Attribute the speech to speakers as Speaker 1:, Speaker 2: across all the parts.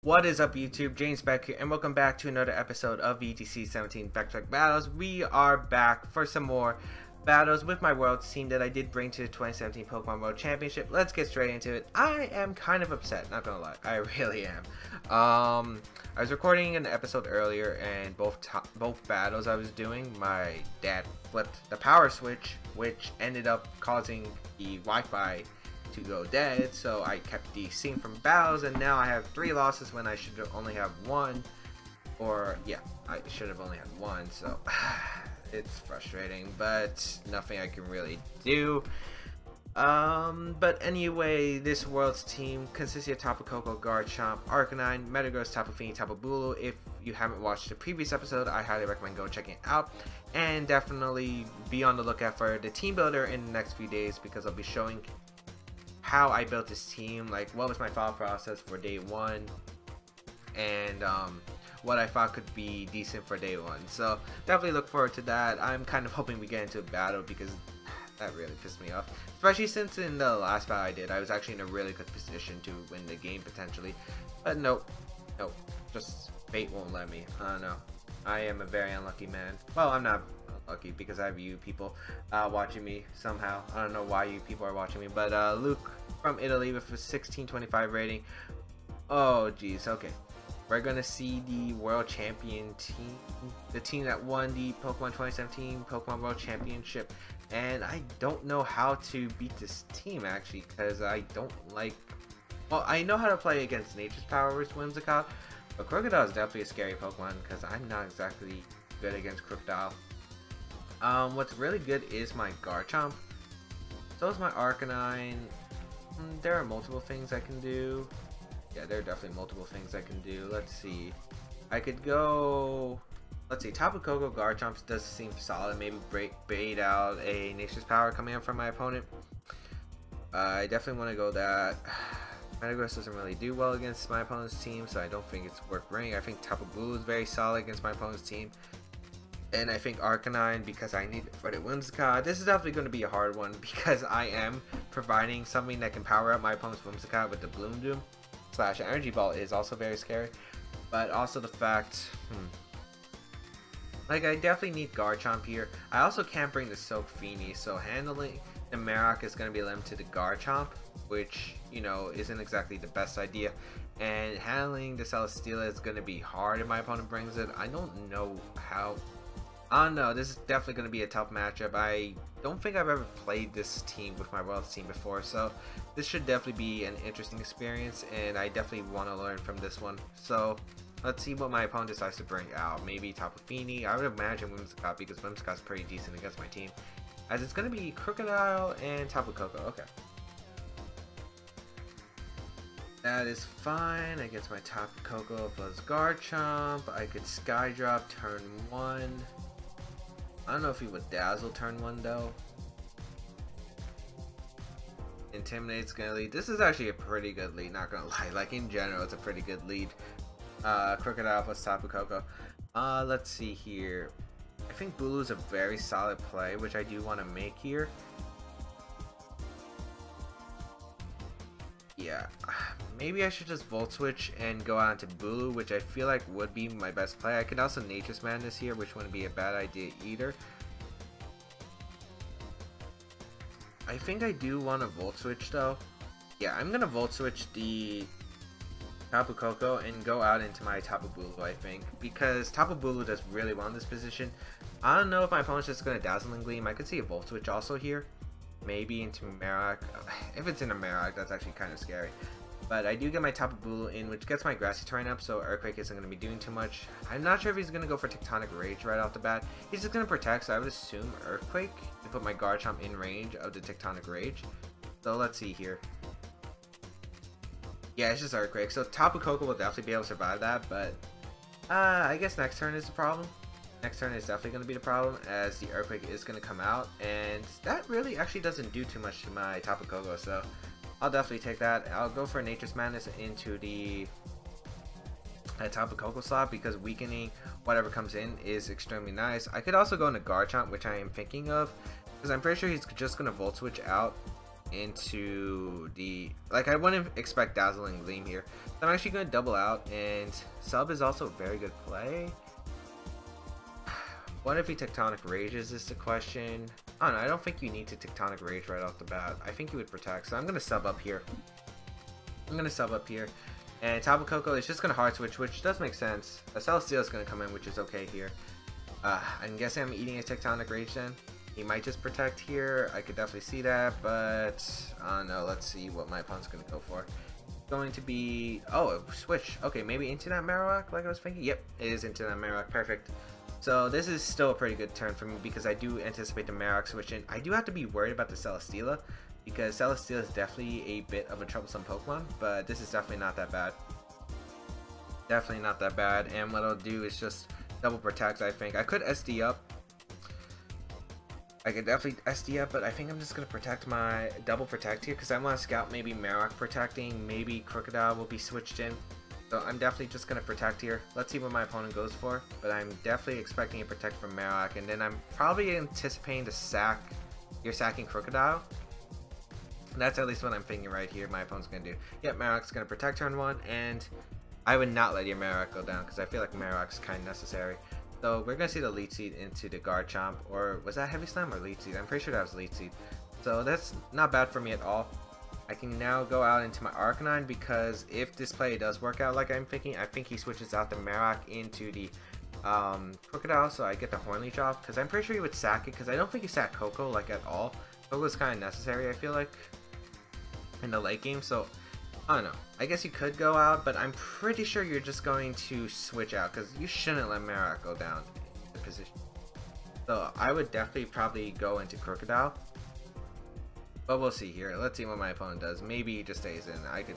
Speaker 1: What is up, YouTube? James Baek here, and welcome back to another episode of VGC 17 Baek Battles. We are back for some more battles with my world team that I did bring to the 2017 Pokemon World Championship. Let's get straight into it. I am kind of upset, not gonna lie. I really am. I was recording an episode earlier, and both battles I was doing, my dad flipped the power switch, which ended up causing the Wi-Fi to go dead, so I kept the scene from battles, and now I have 3 losses when I should only have 1. Or yeah, I should have only had 1, so it's frustrating, but nothing I can really do. But anyway, this world's team consists of Tapu Koko, Garchomp, Arcanine, Metagross, Tapu Fini, Tapu Bulu. If you haven't watched the previous episode, I highly recommend go checking it out, and definitely be on the lookout for the team builder in the next few days, because I'll be showing how I built this team, like what was my thought process for day 1, and what I thought could be decent for day 1. So definitely look forward to that. I'm kind of hoping we get into a battle, because that really pissed me off, especially since in the last battle I did, I was actually in a really good position to win the game potentially, but nope, just fate won't let me. I don't know. I am a very unlucky man. Well, I'm not unlucky, because I have you people watching me somehow. I don't know why you people are watching me, but Luke from Italy with a 1625 rating. Oh geez, okay. We're gonna see the world champion team, the team that won the Pokemon 2017 Pokemon World Championship, and I don't know how to beat this team actually, because I don't like, well, I know how to play against Nature's Power with Whimsicott, but Crocodile is definitely a scary Pokemon, because I'm not exactly good against Crocodile. What's really good is my Garchomp. So is my Arcanine. There are multiple things I can do. Yeah, there are definitely multiple things I can do. Let's see. I could go... Let's see. Tapu Koko Garchomp does seem solid. Maybe bait out a Nature's Power coming up from my opponent. I definitely want to go that. Metagross doesn't really do well against my opponent's team, so I don't think it's worth bringing. I think Tapu Bulu is very solid against my opponent's team. And I think Arcanine, because I need it for the Whimsicott. This is definitely going to be a hard one, because I am providing something that can power up my opponent's Whimsicott with the Bloom Doom / Energy Ball is also very scary. But also the fact, like, I definitely need Garchomp here. I also can't bring the Silk Fini, so handling the Marok is going to be limited to Garchomp, which, you know, isn't exactly the best idea. And handling the Celesteela is going to be hard if my opponent brings it. I don't know how. I don't know, this is definitely going to be a tough matchup. I don't think I've ever played this team with my world team before, so this should definitely be an interesting experience, and I definitely want to learn from this one. So let's see what my opponent decides to bring out. Maybe Tapu Fini. I would imagine Whimsicott, because Whimsicott's pretty decent against my team, as it's going to be Crocodile and Tapu Koko. Okay. That is fine against my Tapu Koko plus Garchomp. I could Skydrop turn 1. I don't know if he would Dazzle turn 1 though. Intimidate's gonna lead. This is actually a pretty good lead, not gonna lie. Like, in general, it's a pretty good lead. Crocodile plus Tapu Koko. Let's see here. I think Bulu is a very solid play, which I do want to make here. Yeah, maybe I should just Volt Switch and go out into Bulu, which I feel like would be my best play. I could also Nature's Madness here, which wouldn't be a bad idea either. I think I do want to Volt Switch though. Yeah, I'm gonna Volt Switch the Tapu Koko and go out into my Tapu Bulu, I think, because Tapu Bulu does really well in this position. I don't know if my opponent's just gonna Dazzling Gleam. I could see a Volt Switch also here. Maybe into Marok. If it's in a Marok, that's actually kind of scary. But I do get my Tapu Bulu in, which gets my Grassy Terrain up, so Earthquake isn't going to be doing too much. I'm not sure if he's going to go for Tectonic Rage right off the bat. He's just going to Protect, so I would assume Earthquake to put my Garchomp in range of the Tectonic Rage. So let's see here. Yeah, it's just Earthquake. So Tapu Koko will definitely be able to survive that, but I guess next turn is the problem. Next turn is definitely going to be the problem, as the Earthquake is going to come out, and that really actually doesn't do too much to my Tapu Koko, so I'll definitely take that. I'll go for Nature's Madness into the Tapu Koko slot, because weakening whatever comes in is extremely nice. I could also go into Garchomp, which I am thinking of, because I'm pretty sure he's just going to Volt Switch out into the, like, I wouldn't expect Dazzling Gleam here. So I'm actually going to double out, and Sub is also a very good play. What if he Tectonic Rages is the question. I don't know, I don't think you need to Tectonic Rage right off the bat. I think you would Protect, so I'm going to sub up here. And Tapu Koko is just going to hard switch, which does make sense. A Celesteela is going to come in, which is okay here. I'm guessing I'm eating a Tectonic Rage then. He might just Protect here. I could definitely see that, but I don't know. Let's see what my opponent's going to go for. Going to be, oh, switch. Okay, maybe into that Marowak like I was thinking. Yep, it is into that Marowak. Perfect. So this is still a pretty good turn for me because I do anticipate the Marowak switching. I do have to be worried about the Celesteela because Celesteela is definitely a bit of a troublesome Pokemon, but this is definitely not that bad. Definitely not that bad. And what I'll do is just double Protect, I think. I could SD up. I could definitely SD up, but I think I'm just going to protect my double Protect here because I want to scout maybe Marowak protecting, maybe Crocodile will be switched in. So I'm definitely just going to Protect here. Let's see what my opponent goes for, but I'm definitely expecting a Protect from Marowak, and then I'm probably anticipating to sack. You're sacking Crocodile. That's at least what I'm thinking right here my opponent's going to do. Yep, Marowak's going to Protect turn 1, and I would not let your Marowak go down because I feel like Marowak's kind of necessary. So we're going to see the Leech Seed into the Garchomp, or was that Heavy Slam or Leech Seed? I'm pretty sure that was Leech Seed. So that's not bad for me at all. I can now go out into my Arcanine because if this play does work out like I'm thinking, I think he switches out the Marowak into the Crocodile, so I get the Horn Leech off because I'm pretty sure he would sack it because I don't think he sacked Koko like at all. Koko's kind of necessary, I feel like, in the late game, so I don't know. I guess you could go out, but I'm pretty sure you're just going to switch out because you shouldn't let Marowak go down in the position. So I would definitely probably go into Crocodile. But we'll see here. Let's see what my opponent does. Maybe he just stays in. I could...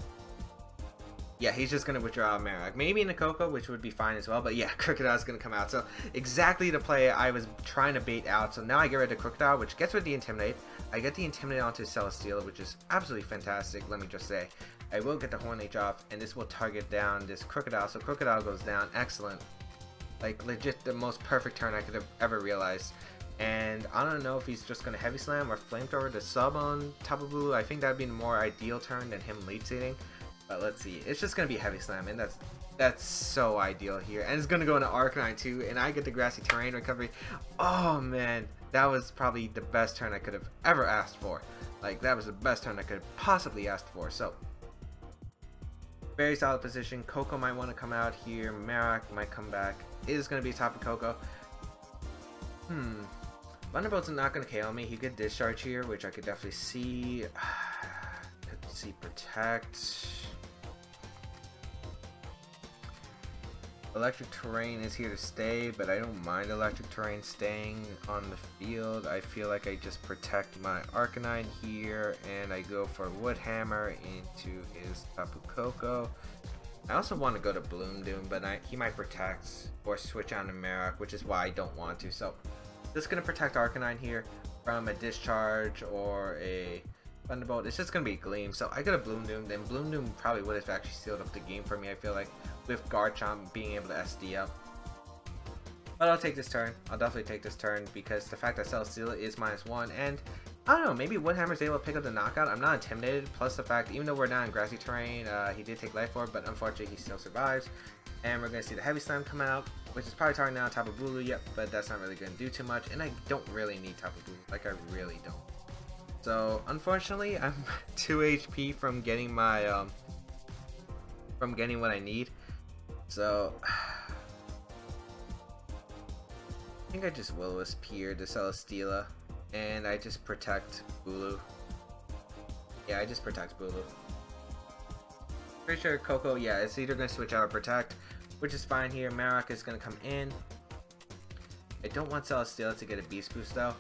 Speaker 1: Yeah, he's just going to withdraw Marowak. Maybe in a Koko, which would be fine as well. But yeah, Crocodile's going to come out. So exactly the play I was trying to bait out. So now I get rid of Crocodile, which gets rid of the Intimidate. I get the Intimidate onto Celesteela, which is absolutely fantastic, let me just say. I will get the Horn Leech off, and this will target down this Crocodile. So Crocodile goes down. Excellent. Like, legit the most perfect turn I could have ever realized. And I don't know if he's just going to Heavy Slam or Flamethrower to sub on Tapu Bulu. I think that would be a more ideal turn than him lead seeding. But let's see. It's just going to be Heavy Slam, and that's so ideal here. And it's going to go into Arcanine too, and I get the Grassy Terrain recovery. Oh man, that was probably the best turn I could have ever asked for. Like, that was the best turn I could have possibly asked for. So, very solid position. Koko might want to come out here. Marowak might come back. It is going to be Tapu Koko. Thunderbolt's not going to KO me. He could Discharge here, which I could definitely see. Could see Protect. Electric Terrain is here to stay, but I don't mind Electric Terrain staying on the field. I feel like I just protect my Arcanine here, and I go for Wood Hammer into his Tapu Koko. I also want to go to Bloom Doom, but he might Protect or switch on to Marowak, which is why I don't want to. So, just going to protect Arcanine here from a Discharge or a Thunderbolt. It's just going to be a Gleam. So I get a Bloom Doom. Then Bloom Doom probably would have actually sealed up the game for me, I feel like, with Garchomp being able to SD up. But I'll take this turn. I'll definitely take this turn because the fact that Celesteela is -1, and I don't know, maybe Woodhammer's able to pick up the knockout. I'm not intimidated. Plus the fact, even though we're not in grassy terrain, he did take Life Orb, but unfortunately he still survives. And we're going to see the Heavy Slam come out, which is probably targeting now Tapu Bulu, yep, but that's not really going to do too much. And I don't really need Tapu Bulu, like I really don't. So unfortunately, I'm 2 HP from getting my, from getting what I need. So I think I just Will-O-Wisp here to Celesteela, and I just protect Bulu. Yeah, I just protect Bulu. Pretty sure Koko, yeah, it's either going to switch out or protect, which is fine here. Marowak is going to come in. I don't want Celesteela to get a Beast Boost though,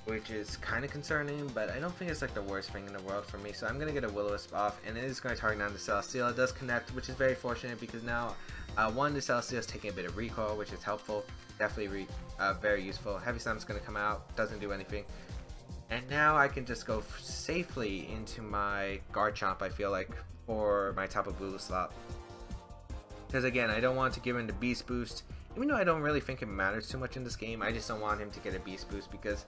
Speaker 1: which is kind of concerning, but I don't think it's like the worst thing in the world for me. So I'm going to get a Will-O-Wisp off, and it is going to target down the Celesteela. It does connect, which is very fortunate because now one, the Celesteela is taking a bit of recoil, which is helpful. Definitely very useful. Heavy Slam is going to come out, doesn't do anything. And now I can just go safely into my Garchomp, I feel like, for my Tapu Bulu slot. Because again, I don't want to give him the Beast Boost. Even though I don't really think it matters too much in this game, I just don't want him to get a Beast Boost because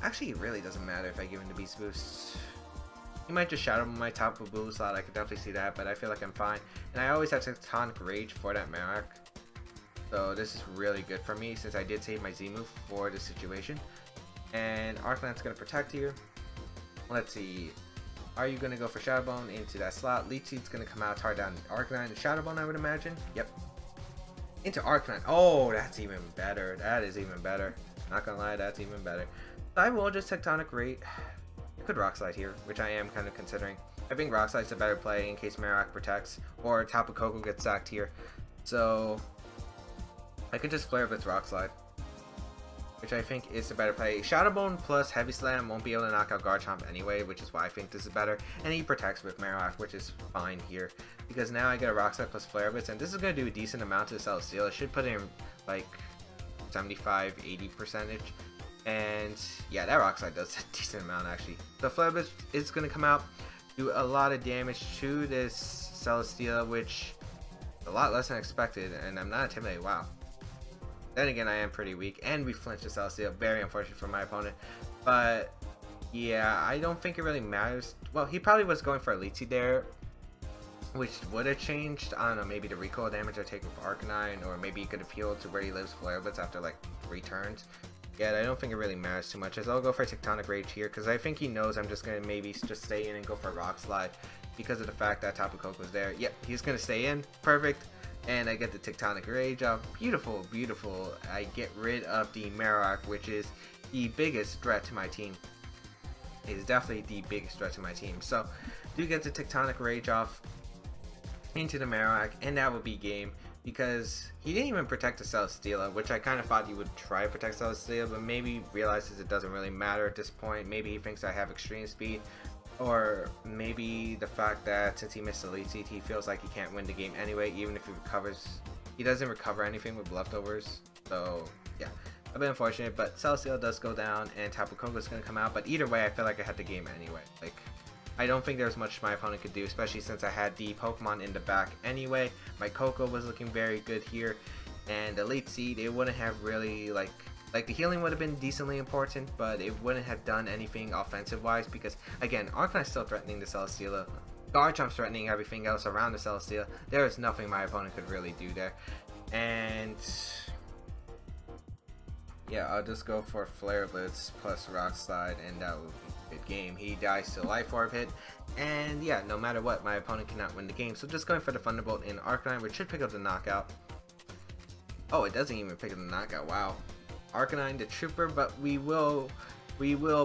Speaker 1: actually it really doesn't matter if I give him the Beast Boost. He might just Shadow my top of blue slot. I could definitely see that, but I feel like I'm fine. And I always have Tectonic Rage for that Marak. So this is really good for me since I did save my Z move for the situation. And Arcanine going to protect you. Let's see. Are you going to go for Shadow Bone into that slot? Leech Seed's going to come out, tar down Arcanine and Shadow Bone, I would imagine. Yep. Into Arcanine. Oh, that's even better. That is even better. Not gonna lie, that's even better. I will just Tectonic Rage. I could Rock Slide here, which I am kind of considering. I think Rock Slide's a better play in case Marak protects or Tapu Koko gets sacked here. So I could just flare with Rock Slide, which I think is the better play. Shadow Bone plus Heavy Slam won't be able to knock out Garchomp anyway, which is why I think this is better. And he protects with Marak, which is fine here. Because now I get a Rock Slide plus Flare Blitz, and this is going to do a decent amount to the Celesteal. It should put in like 75-80%. And yeah, that Rock Slide does a decent amount actually. The Flare Blitz is going to come out, do a lot of damage to this Celesteal, which is a lot less than expected, and I'm not intimidated. Wow. Then again, I am pretty weak, and we flinched the Celesteal. Very unfortunate for my opponent. But yeah, I don't think it really matters. Well, he probably was going for a Leech Seed there, which would have changed. I don't know, maybe the recoil damage I take with Arcanine, or maybe he could have healed to where he lives Flare Blitz after like 3 turns. Yeah, I don't think it really matters too much, as I'll go for Tectonic Rage here, because I think he knows I'm just going to maybe just stay in and go for Rock Slide because of the fact that Tapu Koko was there. Yep, he's going to stay in. Perfect. And I get the Tectonic Rage off. Beautiful, beautiful. I get rid of the Marak, which is the biggest threat to my team. It is definitely the biggest threat to my team. So, do get the Tectonic Rage off into the Marak, and that would be game. Because he didn't even protect the Celesteela, which I kind of thought he would try to protect Celesteela, but maybe realizes it doesn't really matter at this point. Maybe he thinks I have extreme speed, or maybe the fact that since he missed the Leech Seed, he feels like he can't win the game anyway, even if he recovers. He doesn't recover anything with leftovers, so yeah, a bit unfortunate. But Celesteela does go down, and Tapu Koko is going to come out, but either way, I feel like I had the game anyway. Like, I don't think there's much my opponent could do, especially since I had the Pokemon in the back anyway. My Koko was looking very good here, and the Leech Seed, it wouldn't have really, like the healing would have been decently important, but it wouldn't have done anything offensive-wise, because, again, Arcanine's still threatening the Celesteela. Garchomp's threatening everything else around the Celesteela. There is nothing my opponent could really do there. And yeah, I'll just go for Flare Blitz plus Rock Slide, and that will be a good game. He dies to Life Orb hit, and yeah, no matter what, my opponent cannot win the game. So just going for the Thunderbolt in Arcanine, which should pick up the knockout. Oh, it doesn't even pick up the knockout. Wow. Arcanine the Trooper, but we will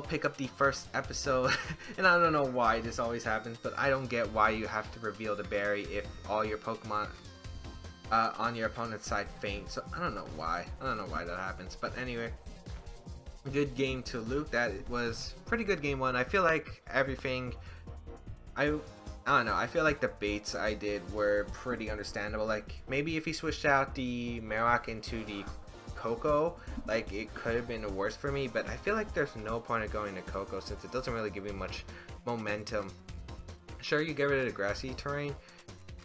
Speaker 1: pick up the first episode. And I don't know why this always happens, but I don't get why you have to reveal the berry if all your Pokemon on your opponent's side faint. So I don't know why. I don't know why that happens. But anyway, good game to Luke. That was pretty good game 1. I feel like everything, I don't know, I feel like the baits I did were pretty understandable. Like, maybe if he switched out the Marak into the Koko, like, it could have been worse for me, but I feel like there's no point of going to Koko since it doesn't really give you much momentum. Sure, you get rid of the grassy terrain.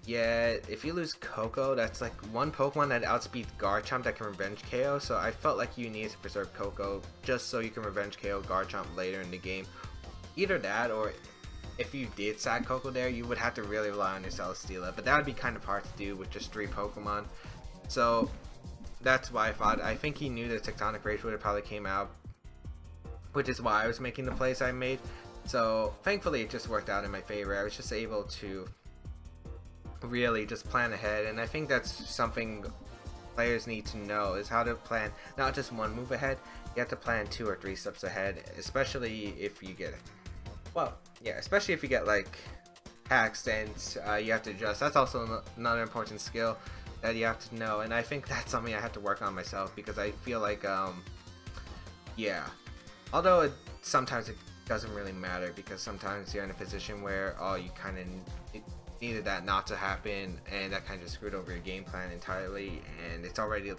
Speaker 1: Yeah, if you lose Koko, that's like one Pokemon that outspeeds Garchomp that can revenge KO, so I felt like you needed to preserve Koko just so you can revenge KO Garchomp later in the game. Either that, or if you did sack Koko there, you would have to really rely on your Celesteela, but that would be kind of hard to do with just 3 Pokemon. So that's why I think he knew that Tectonic Rage would have probably came out, which is why I was making the plays I made. So thankfully it just worked out in my favor. I was just able to really just plan ahead, and I think that's something players need to know, is how to plan not just one move ahead. You have to plan 2 or 3 steps ahead, especially if you get, well, yeah, especially if you get like hacks, and you have to adjust. That's also another important skill that you have to know, and I think that's something I have to work on myself, because I feel like yeah, although sometimes it doesn't really matter, because sometimes you're in a position where you kind of needed that not to happen, and that kind of screwed over your game plan entirely, and it's already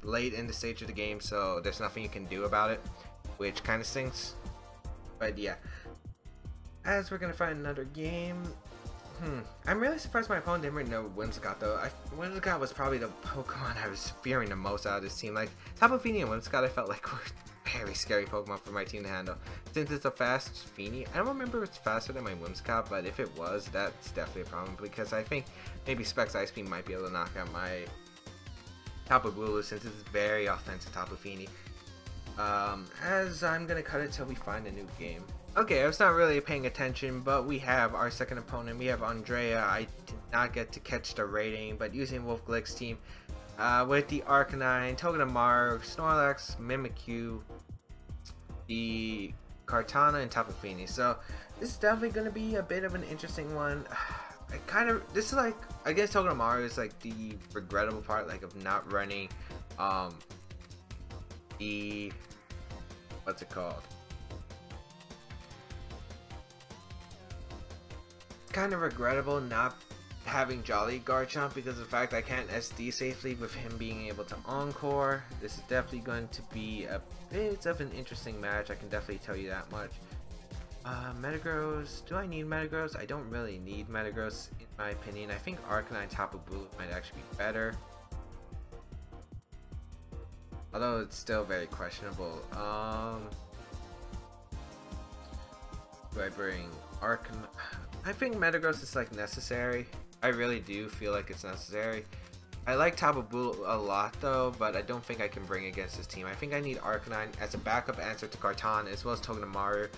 Speaker 1: late in the stage of the game, so there's nothing you can do about it, which kind of stinks. But yeah, as we're gonna find another game. I'm really surprised my opponent didn't really know Whimsicott though. Whimsicott was probably the Pokemon I was fearing the most out of this team. Like, Tapu Fini and Whimsicott I felt like were very scary Pokemon for my team to handle. Since it's a fast Feeny, I don't remember if it's faster than my Whimsicott, but if it was, that's definitely a problem because I think maybe Specs Ice Beam might be able to knock out my Tapu Bulu since it's very offensive Tapu Fini. As I'm gonna cut it till we find a new game. Okay, I was not really paying attention, but we have our second opponent. We have Andrea. I did not get to catch the rating, but using Wolf Glick's team with the Arcanine, Togedemaru, Snorlax, Mimikyu, the Kartana, and Tapu Fini. So this is definitely going to be a bit of an interesting one. This is like, I guess Togedemaru is like the regrettable part, like of not running the, what's it called? Kind of regrettable not having Jolly Garchomp because of the fact I can't SD safely with him being able to Encore. This is definitely going to be a bit of an interesting match, I can definitely tell you that much. Metagross, do I need Metagross? I don't really need Metagross in my opinion. I think Arcanine Tapu Bulu might actually be better. Although it's still very questionable. Do I bring Arcanine? I think Metagross is like necessary. I really do feel like it's necessary. I like Tapu Bulu a lot though, but I don't think I can bring against this team. I think I need Arcanine as a backup answer to Kartana as well as Togedemaru.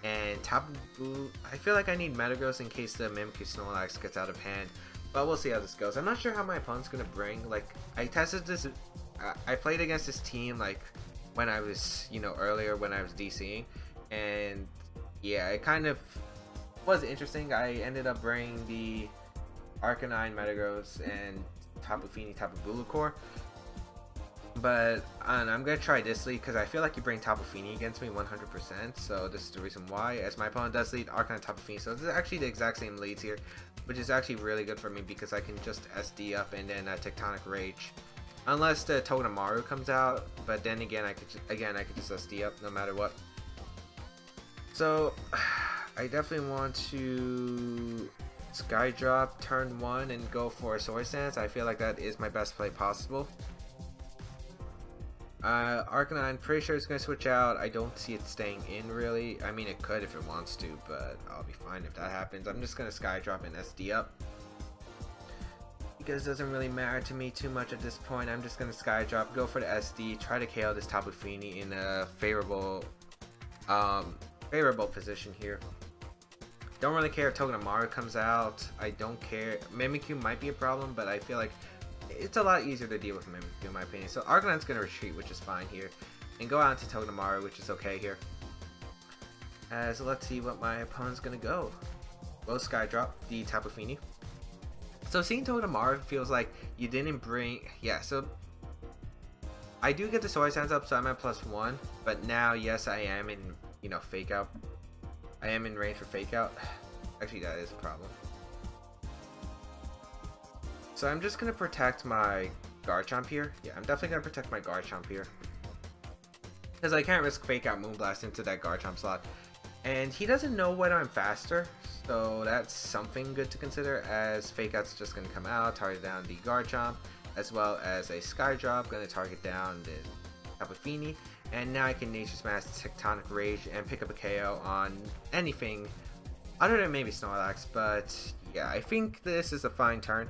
Speaker 1: And Tapu Bulu, I feel like I need Metagross in case the Mimikyu Snorlax gets out of hand. But we'll see how this goes. I'm not sure how my opponent's gonna bring. Like, I tested this. I played against this team like when I was, you know, earlier when I was DCing, and yeah, it kind of was interesting. I ended up bringing the Arcanine, Metagross, and Tapu Fini, Tapu Bulu core. But I'm gonna try this lead because I feel like you bring Tapu Fini against me 100%. So this is the reason why. As my opponent does lead Arcanine, Tapu Fini, so this is actually the exact same leads here, which is actually really good for me because I can just SD up and then Tectonic Rage, unless the Togedemaru comes out. But then again, I could just SD up no matter what. So I definitely want to Sky Drop turn 1 and go for a Swords Dance. I feel like that is my best play possible. Arcanine, pretty sure it's going to switch out. I don't see it staying in really. I mean, it could if it wants to, but I'll be fine if that happens. I'm just going to Sky Drop and SD up, because it doesn't really matter to me too much at this point. I'm just going to Sky Drop, go for the SD, try to KO this Tapu Fini in a favorable position here. Don't really care if Togedemaru comes out. I don't care. Mimikyu might be a problem, but I feel like it's a lot easier to deal with Mimikyu in my opinion. So Arcanine's going to retreat, which is fine here, and go out into Togedemaru, which is okay here. So let's see what my opponent's going to go. We'll Sky Drop the Tapu Fini. So seeing Togedemaru feels like you didn't bring... Yeah, so I do get the Swords Dance up, so I'm at +1. But now, yes, I am in, you know, Fake Out. I am in range for Fake Out. Actually, that is a problem. So I'm just going to protect my Garchomp here. Yeah, I'm definitely going to protect my Garchomp here, because I can't risk Fake Out Moonblast into that Garchomp slot. And he doesn't know whether I'm faster, so that's something good to consider, as Fake Out's just going to come out, target down the Garchomp, as well as a Sky Drop, going to target down the Tapu Fini. And now I can Nature Smash, Tectonic Rage, and pick up a KO on anything other than maybe Snorlax. But yeah, I think this is a fine turn.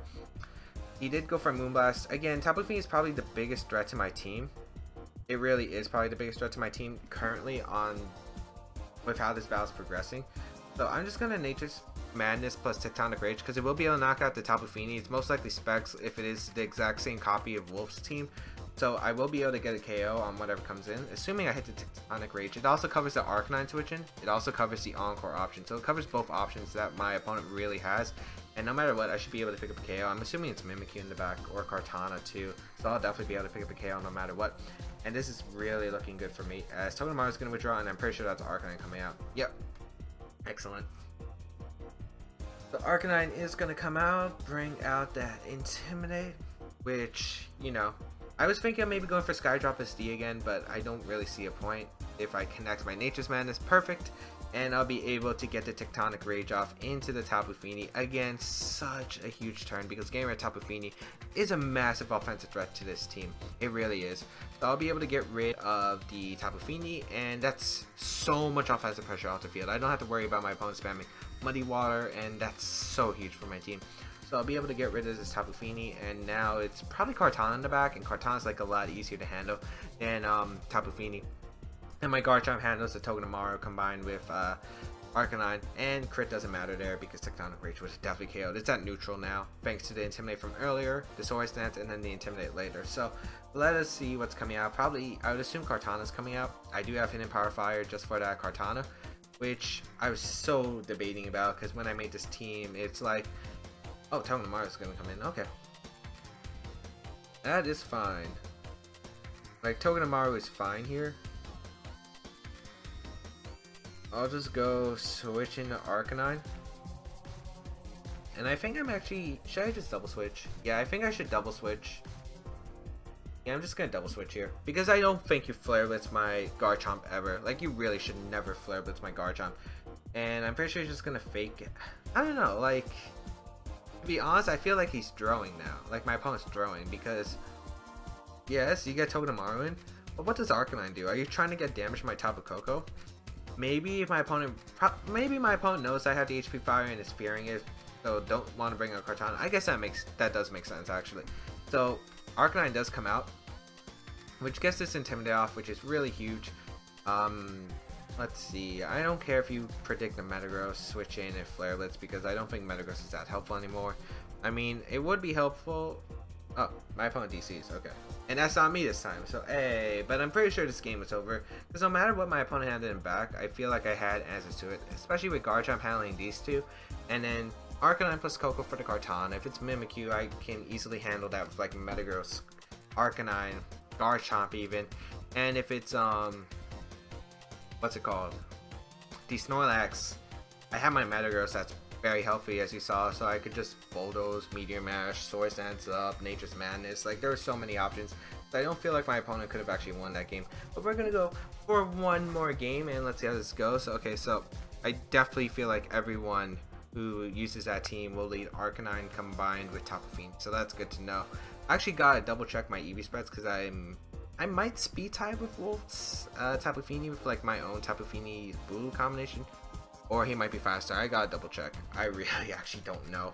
Speaker 1: He did go for Moonblast. Again, Tapu Fini is probably the biggest threat to my team. It really is probably the biggest threat to my team currently with how this battle is progressing. So I'm just going to Nature's Madness plus Tectonic Rage, because it will be able to knock out the Tapu Fini. It's most likely Specs if it is the exact same copy of Wolf's team. So I will be able to get a KO on whatever comes in, assuming I hit the Tectonic Rage. It also covers the Arcanine switch-in. It also covers the Encore option. So it covers both options that my opponent really has. And no matter what, I should be able to pick up a KO. I'm assuming it's Mimikyu in the back, or Kartana too. So I'll definitely be able to pick up a KO no matter what. And this is really looking good for me, as Togedemaru is going to withdraw, and I'm pretty sure that's Arcanine coming out. Yep. Excellent. The Arcanine is going to come out, bring out that Intimidate, which, you know, I was thinking of maybe going for Sky Drop SD again, but I don't really see a point. If I connect my Nature's Madness, perfect. and I'll be able to get the Tectonic Rage off into the Tapu Fini. Again, such a huge turn because getting rid of Tapu Fini is a massive offensive threat to this team. It really is. So I'll be able to get rid of the Tapu Fini, and that's so much offensive pressure off the field. I don't have to worry about my opponent spamming Muddy Water, and that's so huge for my team. So I'll be able to get rid of this Tapu Fini, and now it's probably Kartana in the back, and Kartana's like a lot easier to handle than Tapu Fini. And my Garchomp handles the Togedemaru combined with Arcanine, and crit doesn't matter there because Tectonic Rage was definitely KO'd. It's at neutral now, thanks to the Intimidate from earlier, the Swords Dance, and then the Intimidate later. So let us see what's coming out. Probably, I would assume Kartana's coming out. I do have Hidden Power Fire just for that Kartana, which I was so debating about because when I made this team, it's like, oh, Togedemaru's going to come in. Okay. That is fine. Like, Togedemaru is fine here. I'll just go switch into Arcanine. And I think I'm actually... Should I just double switch? Yeah, I think I should double switch. Yeah, I'm just gonna double switch here. Because I don't think you Flare Blitz my Garchomp ever. Like, you really should never Flare Blitz my Garchomp. And I'm pretty sure he's just gonna fake it. I don't know, like... To be honest, I feel like he's throwing now. Like, my opponent's throwing because... Yes, you get Togedemaru in. But what does Arcanine do? Are you trying to get damage to my Tapu Koko? Maybe if my opponent, knows I have the HP Fire and is fearing it, so don't want to bring out Kartana. I guess that does make sense actually. So Arcanine does come out, which gets this Intimidate off, which is really huge. Let's see. I don't care if you predict the Metagross, switch in, and Flare Blitz because I don't think Metagross is that helpful anymore. I mean, it would be helpful. Oh, my opponent DCs, okay. And that's not me this time, so hey, but I'm pretty sure this game is over. Because no matter what my opponent handed in back, I feel like I had answers to it. Especially with Garchomp handling these two. And then Arcanine plus Koko for the Kartana. If it's Mimikyu, I can easily handle that with like Metagross, Arcanine, Garchomp even. And if it's, what's it called? The Snorlax, I have my Metagross that's very healthy as you saw, so I could just Bulldoze, Meteor Mash, Swords Dance up, Nature's Madness. Like, there were so many options. So I don't feel like my opponent could have actually won that game. But we're gonna go for one more game and let's see how this goes. Okay, so I definitely feel like everyone who uses that team will lead Arcanine combined with Tapu Fini, so that's good to know. I actually gotta double check my EV spreads because I might speed tie with Wolf's Tapu Fini with like my own Tapu Fini Bulu combination. Or he might be faster. I gotta double check. I really actually don't know.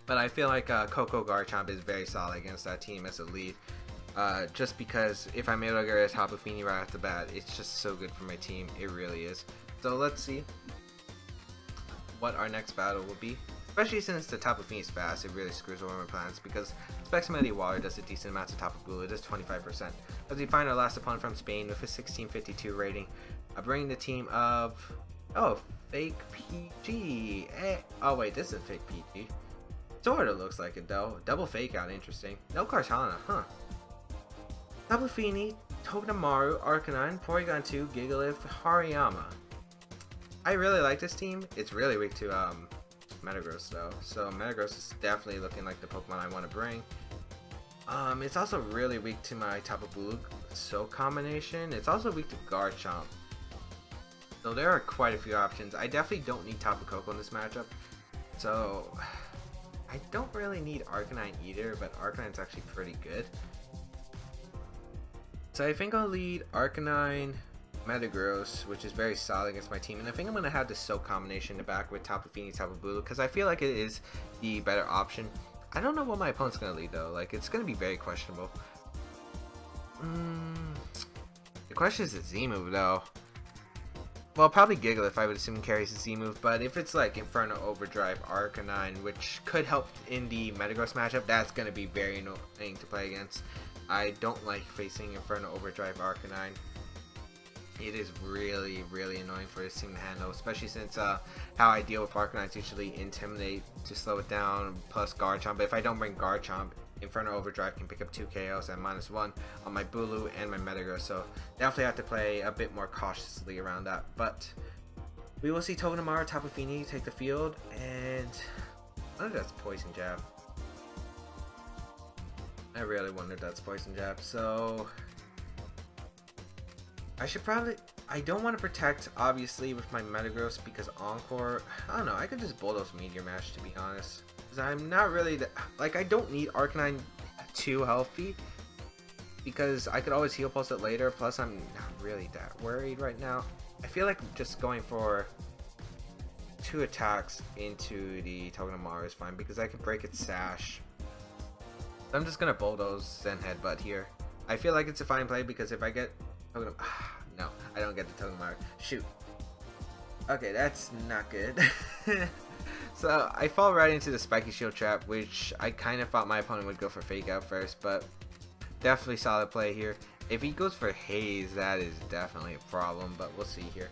Speaker 1: But I feel like Koko Garchomp is very solid against that team as a lead. Just because if I'm able to get rid of Tapu Fini right off the bat, it's just so good for my team. It really is. So let's see what our next battle will be. Especially since the Tapu Fini is fast, it really screws over my plans. Because Spexmedy Water does a decent amount to Tapu Bulu. It does 25%. As we find our last opponent from Spain with a 1652 rating. Bringing the team of... Oh, fake PG. Oh wait, this is fake PG. Sorta looks like it though. Double fake out, interesting. No Kartana, huh? Tapu Fini, Togedemaru, Arcanine, Porygon 2, Gigalith, Hariyama. I really like this team. It's really weak to Metagross though. So Metagross is definitely looking like the Pokemon I want to bring. It's also really weak to my Tapu Bulu Soak combination. It's also weak to Garchomp. So there are quite a few options. I definitely don't need Tapu Koko in this matchup. So I don't really need Arcanine either, but Arcanine's actually pretty good. So I think I'll lead Arcanine, Metagross, which is very solid against my team. And I think I'm going to have the Soak combination in the back with Tapu Fini, Tapu Bulu, because I feel like it is the better option. I don't know what my opponent's going to lead though. Like, it's going to be very questionable. The question is the Z move though. Well, probably Gigalith, I would assume, carries the Z move, but if it's like Inferno Overdrive Arcanine, which could help in the Metagross matchup, that's going to be very annoying to play against. I don't like facing Inferno Overdrive Arcanine. It is really, really annoying for this team to handle, especially since how I deal with Arcanine is usually Intimidate to slow it down, plus Garchomp. But if I don't bring Garchomp, Inferno Overdrive can pick up 2 KOs at -1 on my Bulu and my Metagross, so definitely have to play a bit more cautiously around that. But we will see Togedemaru, Tapu Fini take the field, and I wonder if that's Poison Jab. I really wonder if that's Poison Jab. So I should probably... I don't want to protect, obviously, with my Metagross because Encore... I don't know, I could just Bulldoze Meteor Mash, to be honest. Because I'm not really... Like, I don't need Arcanine too healthy. Because I could always Heal Pulse it later. Plus, I'm not really that worried right now. I feel like just going for 2 attacks into the Togedemaru is fine. Because I can break its Sash. I'm just going to Bulldoze and Headbutt here. I feel like it's a fine play because if I get... No, I don't get the Togedemaru. Shoot. Okay, that's not good. So, I fall right into the Spiky Shield trap, which I kind of thought my opponent would go for Fake Out first, but definitely solid play here. If he goes for Haze, that is definitely a problem, but we'll see here.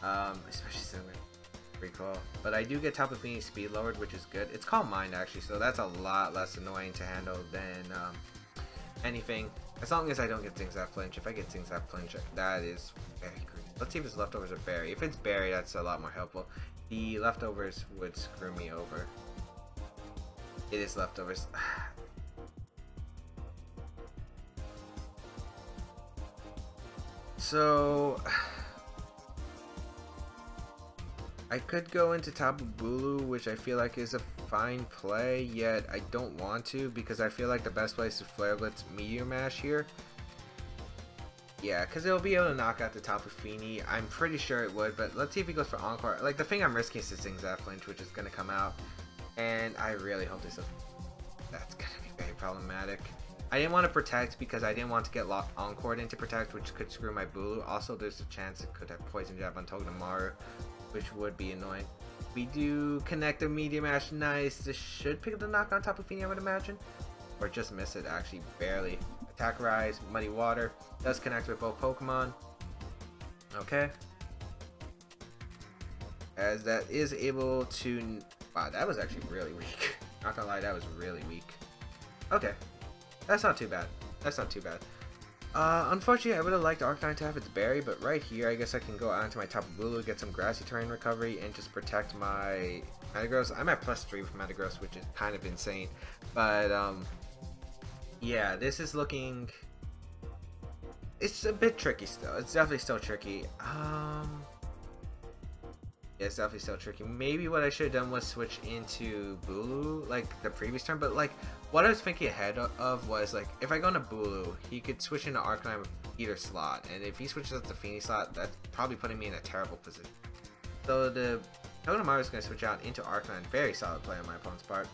Speaker 1: Especially since I'm pretty cool. But I do get Tapu Fini speed lowered, which is good. It's Calm Mind, actually, so that's a lot less annoying to handle than anything. As long as I don't get things that flinch. If I get things that flinch, that is very great. Let's see if his leftovers are berry. If it's berry, that's a lot more helpful. The leftovers would screw me over. It is leftovers. So I could go into Tapu Bulu, which I feel like is a fine play, yet I don't want to because I feel like the best play is to Flare Blitz Meteor Mash here. Yeah, because it'll be able to knock out the Tapu Fini. I'm pretty sure it would, but let's see if he goes for Encore. Like, the thing I'm risking is this Zap Flinch, which is going to come out, and I really hope this. That's going to be very problematic. I didn't want to Protect because I didn't want to get Encored into Protect, which could screw my Bulu. Also, there's a chance it could have Poison Jab on Togedemaru, which would be annoying. We do connect a Meteor Mash. Nice. This should pick up the knock on Tapu Fini, I would imagine. Or just miss it, actually, barely. Attack Rise, Muddy Water. Does connect with both Pokemon. Okay. As that is able to... Wow, that was actually really weak. Not gonna lie, that was really weak. Okay. That's not too bad. That's not too bad. Unfortunately, I would have liked Arcanine to have its berry, but right here, I guess I can go out into my Tapu Bulu, get some Grassy Terrain recovery, and just protect my Metagross. I'm at +3 with Metagross, which is kind of insane. But, yeah, this is looking... It's a bit tricky still. It's definitely still tricky. Yeah, it's definitely still tricky. Maybe what I should have done was switch into Bulu, like the previous turn, but like what I was thinking ahead of was like if I go into Bulu, he could switch into Arcanine with either slot, and if he switches up the Fini slot, that's probably putting me in a terrible position. So the Togedemaru is going to switch out into Arcanine. Very solid play on my opponent's part.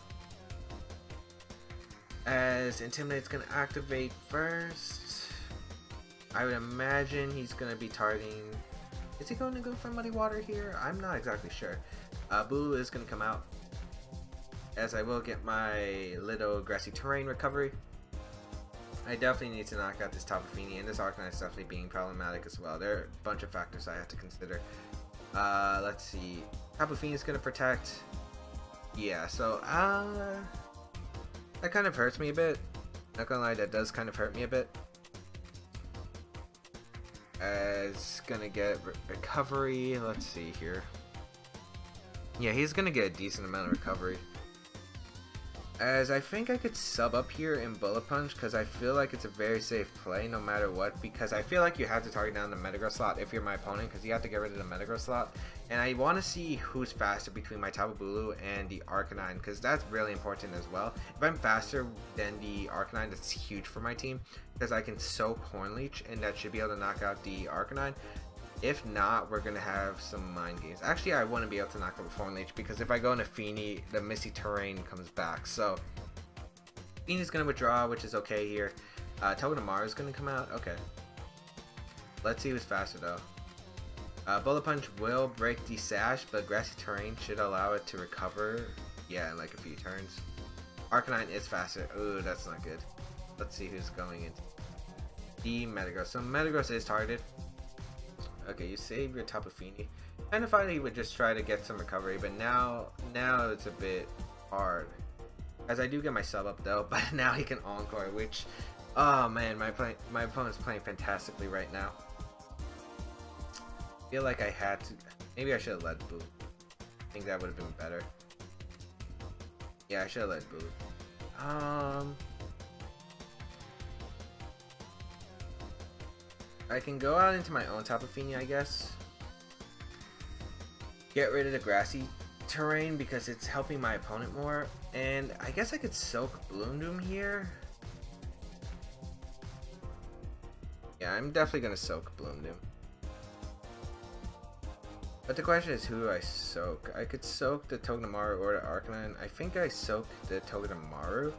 Speaker 1: As Intimidate's going to activate first, I would imagine he's going to be targeting... Is he going to go for Muddy Water here? I'm not exactly sure. Bulu is going to come out, as I will get my little Grassy Terrain recovery. I definitely need to knock out this Tapu Fini, and this Arcanine is definitely being problematic as well. There are a bunch of factors I have to consider. Let's see. Tapu Fini is going to protect. Yeah, so that kind of hurts me a bit. Not gonna lie, that does kind of hurt me a bit. As gonna get recovery. Let's see here. Yeah, he's gonna get a decent amount of recovery. As I think I could sub up here in Bullet Punch because I feel like it's a very safe play no matter what, because I feel like you have to target down the Metagross slot if you're my opponent because you have to get rid of the Metagross slot, and I want to see who's faster between my Tapu Bulu and the Arcanine because that's really important as well. If I'm faster than the Arcanine, that's huge for my team because I can soak Horn Leech and that should be able to knock out the Arcanine. If not, we're going to have some mind games. Actually, I wouldn't be able to knock out with Horn Leech because if I go into Fini, the Misty Terrain comes back. So, Fini's going to withdraw, which is okay here. Togedemaru is going to come out. Okay. Let's see who's faster, though. Bullet Punch will break the Sash, but Grassy Terrain should allow it to recover. Yeah, in like a few turns. Arcanine is faster. Ooh, that's not good. Let's see who's going into the Metagross. So, Metagross is targeted. Okay, you save your Tapu Fini. Kind of thought he would just try to get some recovery, but now it's a bit hard. As I do get my sub up though, but now he can Encore, which, oh man, my opponent's playing fantastically right now. I feel like I had to, maybe I should have led Boo. I think that would have been better. Yeah, I should have led Boo. I can go out into my own Tapu Fini, I guess. Get rid of the grassy terrain because it's helping my opponent more. And I guess I could soak Bloom Doom here. Yeah, I'm definitely going to soak Bloom Doom. But the question is, who do I soak? I could soak the Togedemaru or the Arcanine. I think I soaked the Togedemaru.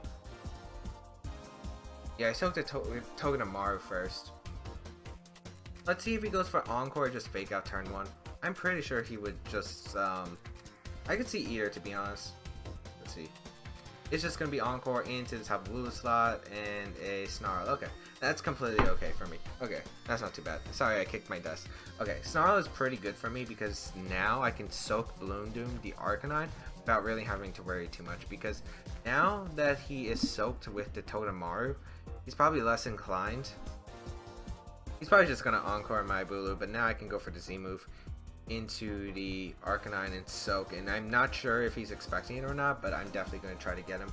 Speaker 1: Yeah, I soaked the Togedemaru first. Let's see if he goes for Encore or just fake out turn 1. I'm pretty sure he would just, I could see either, to be honest. Let's see. It's just going to be Encore into the Tapu Bulu slot and a Snarl. Okay, that's completely okay for me. Okay, that's not too bad. Sorry, I kicked my desk. Okay, Snarl is pretty good for me because now I can soak Bloom Doom the Arcanine without really having to worry too much, because now that he is soaked with the Togedemaru, he's probably less inclined. He's probably just going to Encore my Bulu, but now I can go for the Z move into the Arcanine and soak, and I'm not sure if he's expecting it or not, but I'm definitely going to try to get him.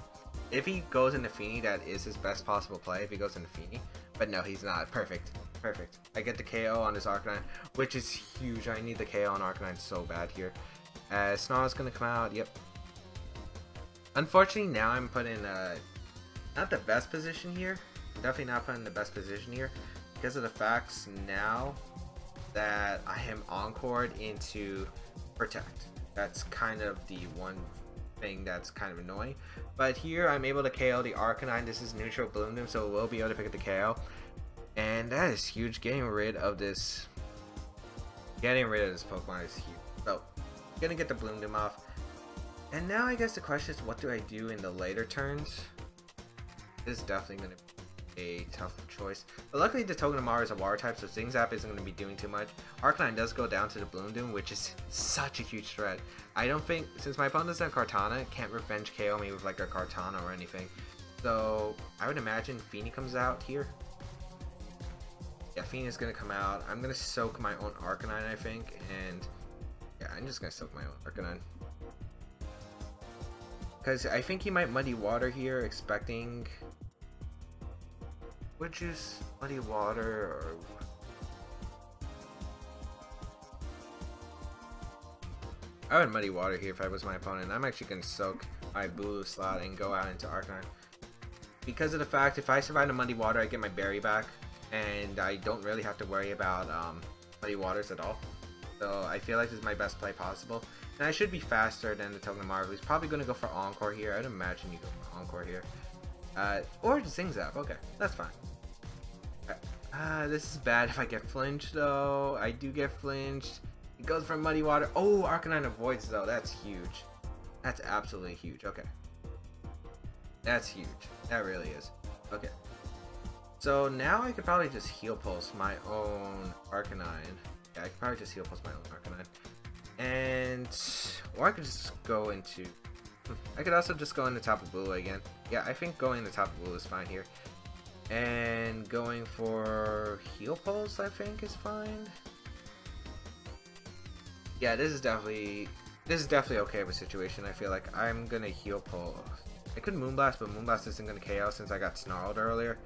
Speaker 1: If he goes into Fini, that is his best possible play if he goes into Fini, but no, he's not. Perfect. Perfect. I get the KO on this Arcanine, which is huge. I need the KO on Arcanine so bad here. Snarl's going to come out. Yep. Unfortunately, now I'm put in not the best position here. Definitely not put in the best position here because of the facts now that I am encored into Protect. That's kind of the one thing that's kind of annoying. But here I'm able to KO the Arcanine. This is neutral Bloom Doom, so we'll be able to pick up the KO. And that is huge. Getting rid of this Pokemon is huge. So, gonna get the Bloom Doom off. And now I guess the question is, what do I do in the later turns? This is definitely gonna be a tough choice, but luckily the Togedemaru is a water type, so Zing Zap isn't going to be doing too much. Arcanine does go down to the Bloom Doom, which is such a huge threat. I don't think, since my opponent doesn't have Kartana, it can't revenge KO me with like a Kartana or anything, so I would imagine Fini comes out here. Yeah, Fini is going to come out. I'm going to soak my own Arcanine, I think, and yeah, I'm just going to soak my own Arcanine. Because I think he might Muddy Water here, expecting... Would juice Muddy Water or... I would Muddy Water here if I was my opponent. I'm actually going to soak my Bulu slot and go out into Arcanine. Because of the fact, if I survive the Muddy Water, I get my berry back. And I don't really have to worry about Muddy Waters at all. So I feel like this is my best play possible. And I should be faster than the Togedemaru. He's probably going to go for Encore here. I'd imagine you go for Encore here. Or Zing Zap. Okay, that's fine. This is bad if I get flinched, though. I do get flinched. It goes for Muddy Water. Oh, Arcanine avoids, though. That's huge. That's absolutely huge. Okay. That's huge. That really is. Okay. So now I could probably just Heal Pulse my own Arcanine. Yeah, I could probably just Heal Pulse my own Arcanine. And... Or I could just go into... I could also just go into Tapu Bulu again. Yeah, I think going into Tapu Bulu is fine here. And going for Heal Pulse, I think, is fine. Yeah, this is definitely okay of a situation. I feel like I'm gonna Heal Pulse. I could Moonblast, but Moonblast isn't gonna KO since I got snarled earlier.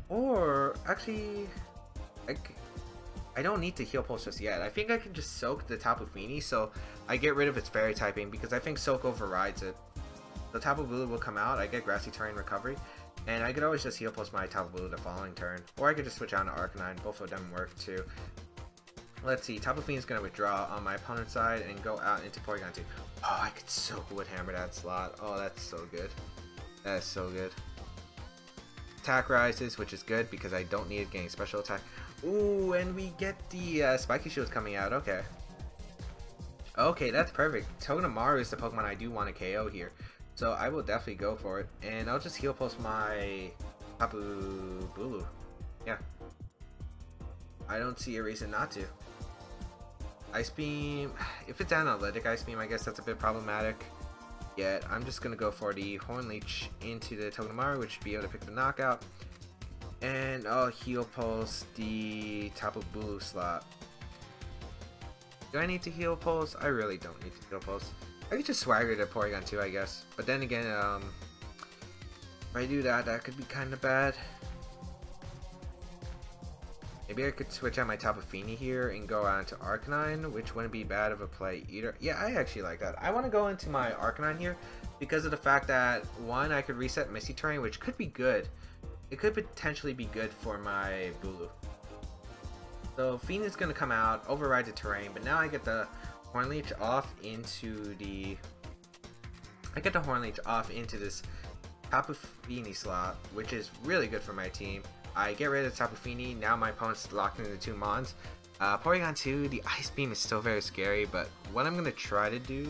Speaker 1: Or actually, I don't need to Heal Pulse just yet. I think I can just soak the Tapu Fini, so I get rid of its fairy typing, because I think Soak overrides it. The Tapu Bulu will come out, I get Grassy Terrain Recovery, and I could always just Heal Pulse my Tapu Bulu the following turn. Or I could just switch out to Arcanine, both of them work too. Let's see, Tapu Fini is going to withdraw on my opponent's side and go out into Porygon 2. Oh, I could Soak Wood Hammer that slot. Oh, that's so good. That is so good. Attack rises, which is good because I don't need it getting special attack. Ooh, and we get the Spiky Shields coming out. Okay. Okay, that's perfect. Togedemaru is the Pokemon I do want to KO here. So I will definitely go for it. And I'll just Heal Pulse my Tapu Bulu. Yeah. I don't see a reason not to. Ice Beam. If it's Analytic Ice Beam, I guess that's a bit problematic. Yet I'm just going to go for the Horn Leech into the Togedemaru, which should be able to pick the knockout. And I'll Heal Pulse the Tapu Bulu slot. Do I need to Heal Pulse? I really don't need to Heal Pulse. I could just Swagger to Porygon 2, I guess. But then again, if I do that, that could be kind of bad. Maybe I could switch out my Tapu Fini here and go on to Arcanine, which wouldn't be bad of a play either. Yeah, I actually like that. I want to go into my Arcanine here because of the fact that, one, I could reset Misty Terrain, which could be good. It could potentially be good for my Bulu. So Fini's going to come out, override the terrain, but now I get the Hornleech off into the... I get the Hornleech off into this Tapu Fini slot, which is really good for my team. I get rid of Tapu Fini, now my opponent's locked into 2 Mons. Porygon 2, the Ice Beam is still very scary, but what I'm going to try to do...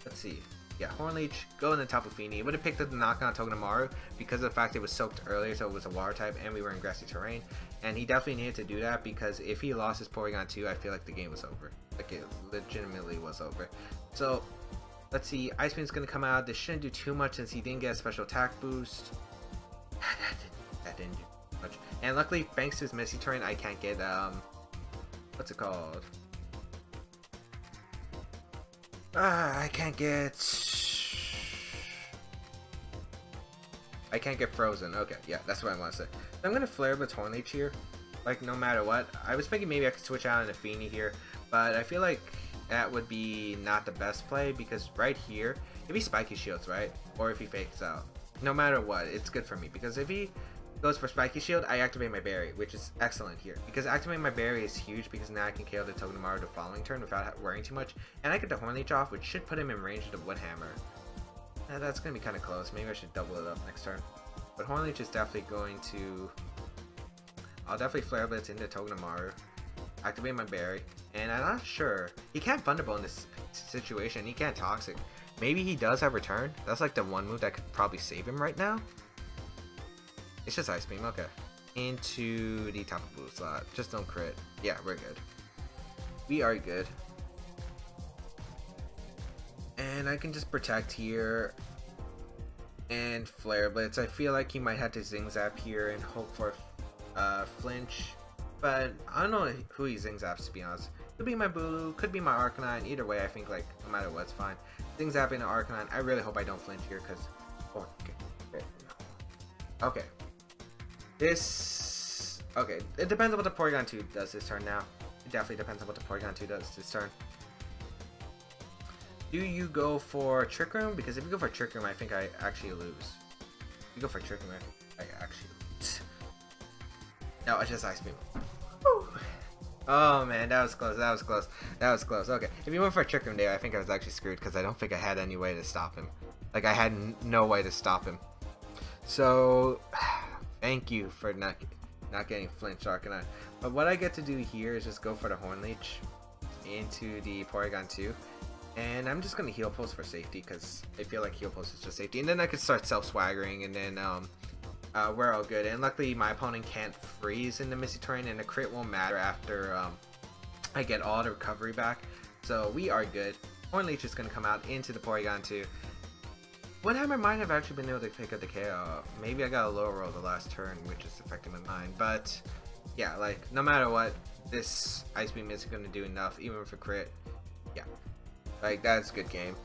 Speaker 1: Let's see. Yeah, Hornleech, go into Tapu Fini. It would have picked up the knockout Togedemaru because of the fact it was soaked earlier, so it was a water type, and we were in grassy terrain. And he definitely needed to do that because if he lost his Porygon 2, I feel like the game was over. Like, it legitimately was over. So, let's see. Ice Beam's going to come out. This shouldn't do too much since he didn't get a special attack boost. that didn't do much. And luckily, thanks to his Misty Terrain, I can't get, what's it called? I can't get frozen. Okay, yeah, that's what I want to say. So I'm gonna flare with Hornleech here, like no matter what. I was thinking maybe I could switch out into Fini here, but I feel like that would be not the best play because right here, if he Spiky Shields, right, or if he fakes out, no matter what, it's good for me because if he goes for Spiky Shield, I activate my berry, which is excellent here. Because activating my berry is huge because now I can KO the Togedemaru the following turn without worrying too much. And I get the Hornleech off, which should put him in range of the Wood Hammer. That's going to be kind of close. Maybe I should double it up next turn. But Hornleech is definitely going to... I'll definitely Flare Blitz into Togedemaru. Activate my berry. And I'm not sure. He can't Thunderbolt in this situation. He can't Toxic. Maybe he does have Return. That's like the one move that could probably save him right now. It's just Ice Beam, okay. Into the Tapu Bulu slot. Just don't crit. Yeah, we're good. We are good. And I can just protect here. And Flare Blitz. I feel like he might have to Zing Zap here and hope for flinch. But I don't know who he Zing Zaps, to be honest. Could be my Bulu, could be my Arcanine. Either way, I think like no matter what, it's fine. Zing Zap into Arcanine. I really hope I don't flinch here because... Oh, okay. Okay. Okay, it depends on what the Porygon 2 does this turn now. It definitely depends on what the Porygon 2 does this turn. Do you go for Trick Room? Because if you go for Trick Room, I think I actually lose. If you go for Trick Room, I actually lose. No, I just Ice Beam. Woo. Oh man, that was close, that was close, that was close. Okay, if you went for a Trick Room there, I think I was actually screwed because I don't think I had any way to stop him. Like, I had no way to stop him. So... Thank you for not getting flinch Arcanine. But what I get to do here is just go for the Hornleech into the Porygon 2. And I'm just going to Heal Pulse for safety because I feel like Heal Pulse is just safety. And then I can start self-swaggering and then we're all good. And luckily my opponent can't freeze in the Misty Terrain and the crit won't matter after I get all the recovery back. So we are good. Hornleech is going to come out into the Porygon 2. Wood Hammer might have actually been able to pick up the KO. Maybe I got a low roll the last turn, which is affecting my mind. But yeah, like no matter what, this Ice Beam isn't going to do enough, even for crit. Yeah, like that's a good game.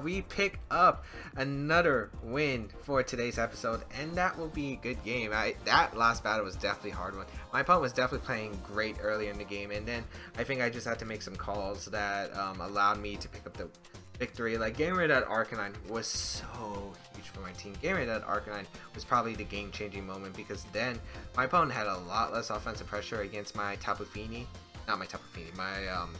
Speaker 1: We pick up another win for today's episode, and that will be a good game. That last battle was definitely a hard one. My opponent was definitely playing great early in the game, and then I think I just had to make some calls that allowed me to pick up the victory. Like, getting rid of that Arcanine was so huge for my team. Getting rid of that Arcanine was probably the game-changing moment because then my opponent had a lot less offensive pressure against my Tapu Fini. Not my Tapu Fini, my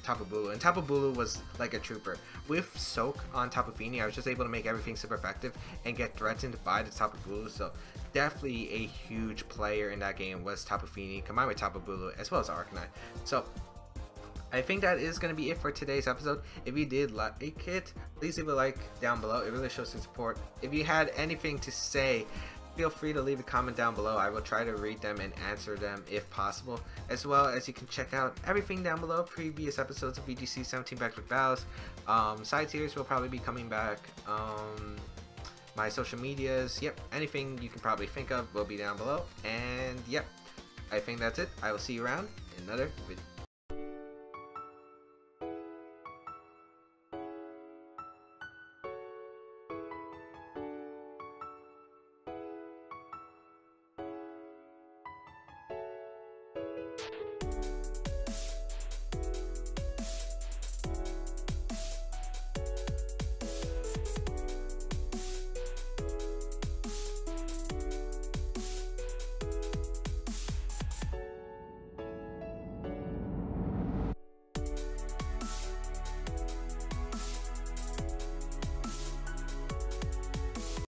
Speaker 1: Tapu Bulu. And Tapu Bulu was like a trooper. With Soak on Tapu Fini, I was just able to make everything super effective and get threatened by the Tapu Bulu. So definitely a huge player in that game was Tapu Fini, combined with Tapu Bulu as well as Arcanine. So I think that is going to be it for today's episode. If you did like it, please leave a like down below. It really shows some support. If you had anything to say, feel free to leave a comment down below. I will try to read them and answer them if possible. As well as you can check out everything down below. Previous episodes of VGC 17 Baek Battles. Side series will probably be coming back. My social medias. Yep, anything you can probably think of will be down below. And yep, I think that's it. I will see you around in another video.